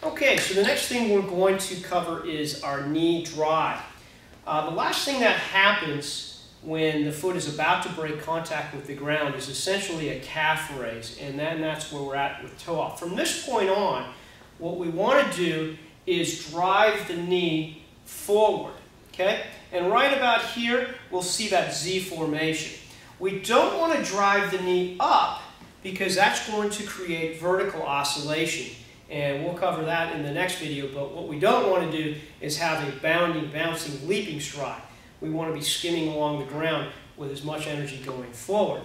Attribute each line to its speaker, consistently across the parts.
Speaker 1: Okay, so the next thing we're going to cover is our knee drive. The last thing that happens when the foot is about to break contact with the ground is essentially a calf raise, and then that's where we're at with toe off. From this point on, what we want to do is drive the knee forward, okay? And right about here, we'll see that Z formation. We don't want to drive the knee up because that's going to create vertical oscillation. And we'll cover that in the next video, but what we don't want to do is have a bounding, bouncing, leaping stride. We want to be skimming along the ground with as much energy going forward.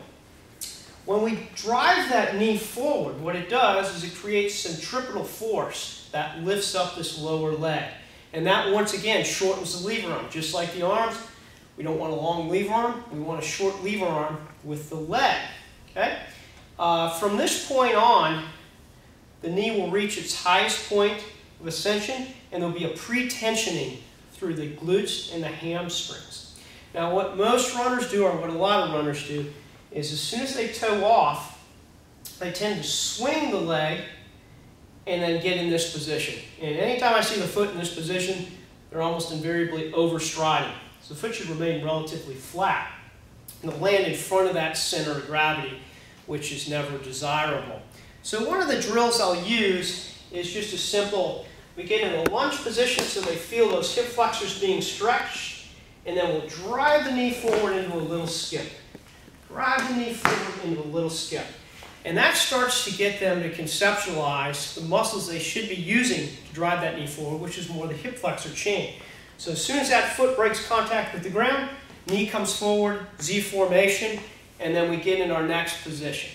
Speaker 1: When we drive that knee forward, what it does is it creates centripetal force that lifts up this lower leg. And that, once again, shortens the lever arm. Just like the arms, we don't want a long lever arm, we want a short lever arm with the leg. Okay? From this point on, the knee will reach its highest point of ascension, and there will be a pre-tensioning through the glutes and the hamstrings. Now, what most runners do, or what a lot of runners do, is as soon as they toe off, they tend to swing the leg and then get in this position. And anytime I see the foot in this position, they're almost invariably overstriding. So the foot should remain relatively flat and land in front of that center of gravity, which is never desirable. So one of the drills I'll use is just a simple, we get in a lunge position so they feel those hip flexors being stretched, and then we'll drive the knee forward into a little skip. Drive the knee forward into a little skip. And that starts to get them to conceptualize the muscles they should be using to drive that knee forward, which is more the hip flexor chain. So as soon as that foot breaks contact with the ground, knee comes forward, Z formation, and then we get in our next position.